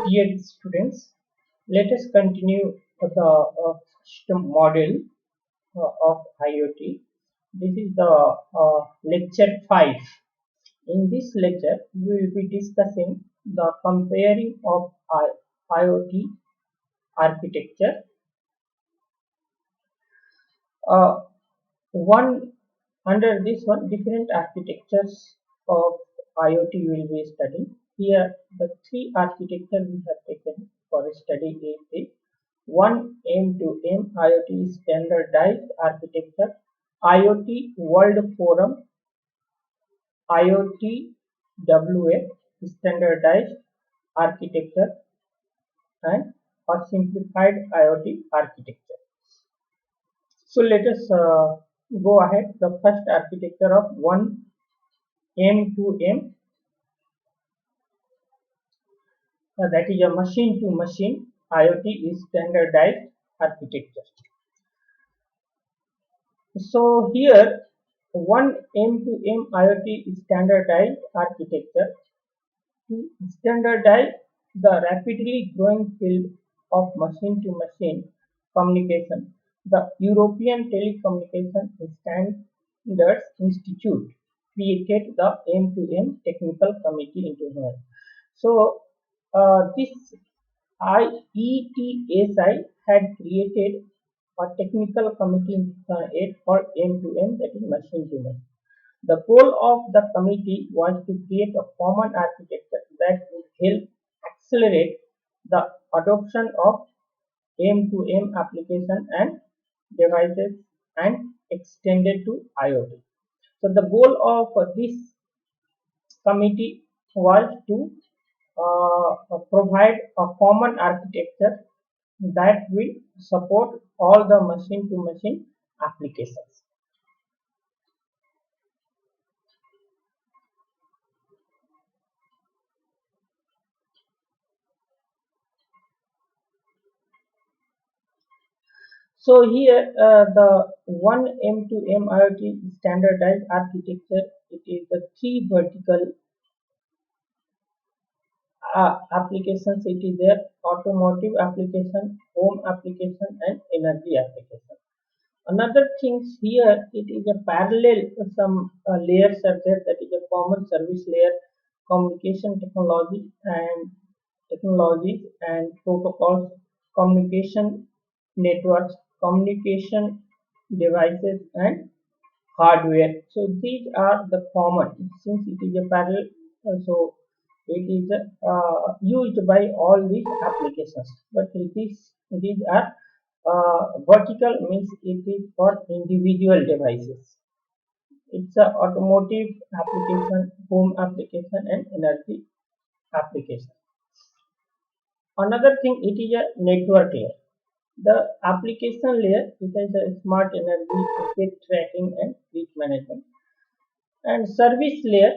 Dear students, let us continue the system model of IoT. This is the lecture 5. In this lecture, we will be discussing the comparing of IoT architecture. Uh, one Under this one, different architectures of IoT will be studying. Here, the three architecture we have taken for study is the one M2M IoT standardized architecture, IoT World Forum, IoT WF standardized architecture, and or simplified IoT architecture. So let us go ahead. The first architecture of one M2M, that is a machine to machine IoT is standardized architecture. So here one M2M IoT is standardized architecture to standardize the rapidly growing field of machine to machine communication. The European Telecommunication Standards Institute created the M2M Technical Committee into Hare. So this IETSI had created a technical committee in 2008 called M2M, that is machine to machine. The goal of the committee was to create a common architecture that would help accelerate the adoption of M2M application and devices and extended to IoT. So the goal of this committee was to provide a common architecture that will support all the machine to machine applications. So here the one M2M IoT standardized architecture, it is the three vertical applications. It is there: automotive application, home application, and energy application. Another things here, it is a parallel some layers are there, that is a common service layer, communication technologies and protocols, communication networks, communication devices, and hardware. So these are the common, since it is a parallel, so it is used by all these applications. But these are vertical, means it is for individual devices. It's a automotive application, home application, and energy application. Another thing, it is a network layer. The application layer, it has a smart energy, asset tracking, and fleet management. And service layer,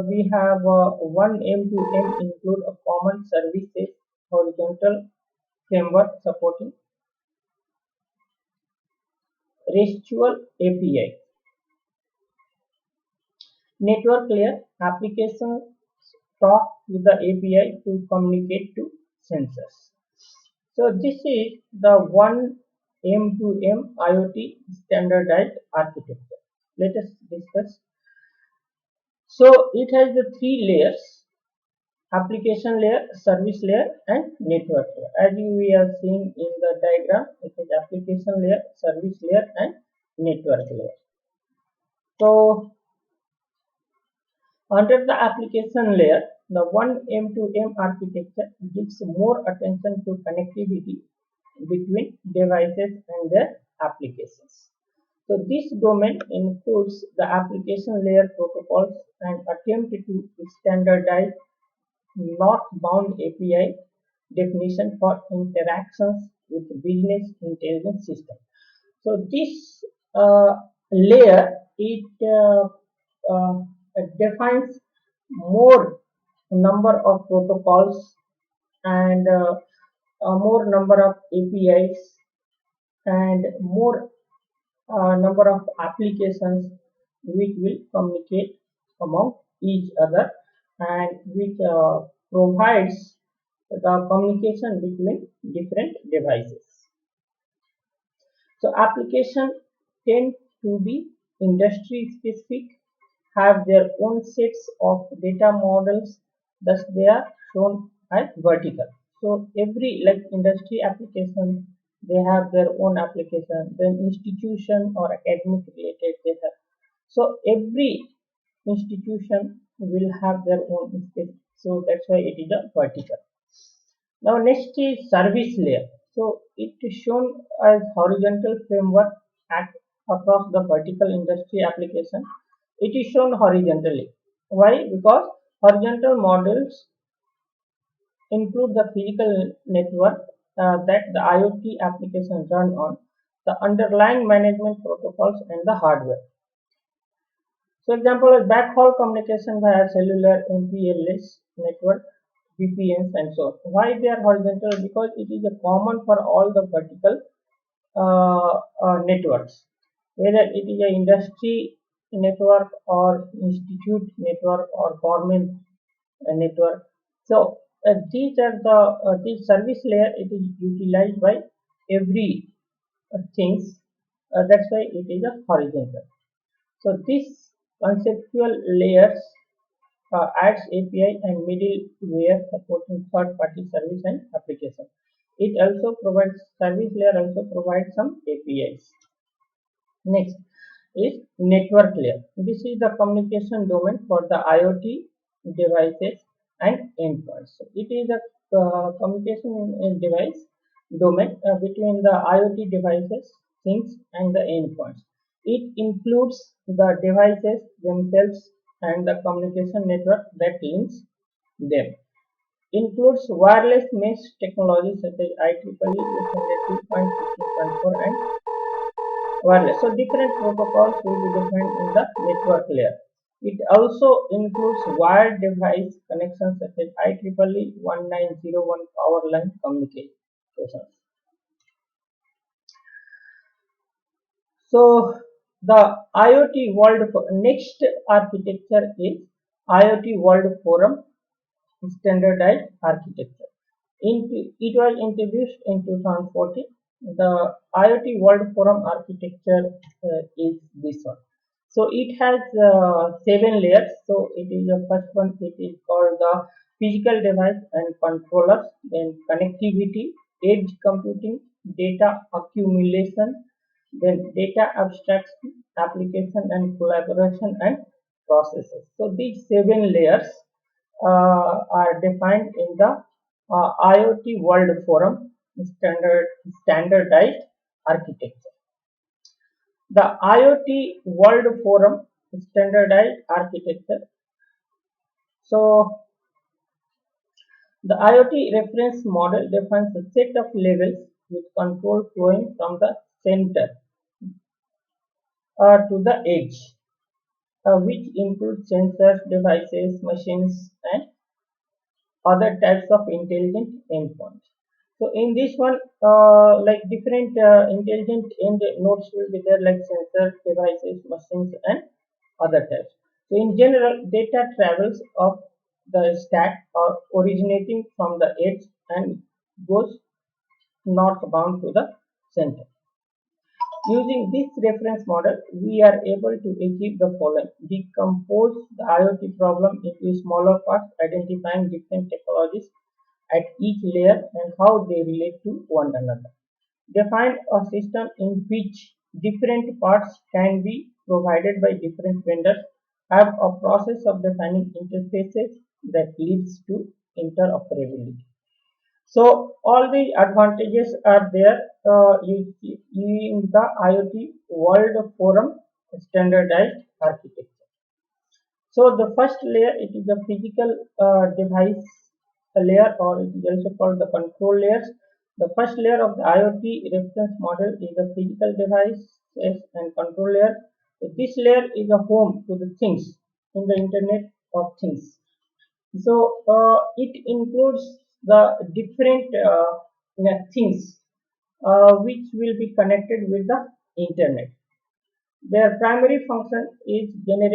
we have one M2M include a common services horizontal framework supporting RESTful API. Network layer, applications talk with the API to communicate to sensors. So this is the one M2M IoT standardized architecture. Let us discuss. So it has the three layers: application layer, service layer, and network layer. As we are seeing in the diagram, it is application layer, service layer, and network layer. So under the application layer, the one M2M architecture gives more attention to connectivity between devices and their applications. So this domain includes the application layer protocols and attempt to standardize northbound API definition for interactions with business intelligence system. So this layer, it defines more number of protocols and more number of APIs and more number of applications which will communicate among each other, and which provides the communication between different devices. So applications tend to be industry specific, have their own sets of data models, thus they are shown as vertical. So every like industry application, they have their own application, then institution or academic related they have. So every institution will have their own space. So that's why it is a vertical. Now next is service layer. So it is shown as horizontal framework act across the vertical industry application. It is shown horizontally. Why? Because horizontal models include the physical network that the IoT applications run on, the underlying management protocols and the hardware. So example is backhaul communication via cellular MPLS network, VPNs and so on. Why they are horizontal? Because it is a common for all the vertical networks, whether it is a industry network or institute network or government network. So these are the this service layer. It is utilized by every things. That's why it is a horizontal. So this conceptual layers adds API and middleware supporting third-party service and application. It also provides service layer also provides some APIs. Next is network layer. This is the communication domain for the IoT devices and endpoints. So it is a communication device domain between the IoT devices, things, and the endpoints. It includes the devices themselves and the communication network that links them. Includes wireless mesh technologies such as IEEE 802.15.4 and wireless. So different protocols will be defined in the network layer. It also includes wired device connections such as IEEE 1901 power line communications. So the IoT World next architecture is IoT World Forum Standardized Architecture. It was introduced in 2014. The IoT World Forum architecture is this one. So it has 7 layers. So it is the first one. It is called the physical device and controllers, then connectivity, edge computing, data accumulation, then data abstraction, application and collaboration and processes. So these 7 layers are defined in the IoT World Forum standardized architecture. The IoT World Forum standardized architecture. So the IoT reference model defines a set of levels with control flowing from the center to the edge, which include sensors, devices, machines, and other types of intelligent endpoints. So in this one, like different intelligent end nodes will be there, like sensors, devices, machines, and other types. So in general, data travels up the stack or originating from the edge and goes northbound to the center. Using this reference model, we are able to achieve the following: decompose the IoT problem into smaller parts, identifying different technologies at each layer and how they relate to one another. Define a system in which different parts can be provided by different vendors. Have a process of defining interfaces that leads to interoperability. So all the advantages are there in the IoT World Forum standardized architecture. So the first layer, it is the physical device layer, or it is also called the control layers. The first layer of the IoT reference model is the physical devices and control layer. So this layer is a home to the things in the Internet of Things. So it includes the different things which will be connected with the Internet. Their primary function is generate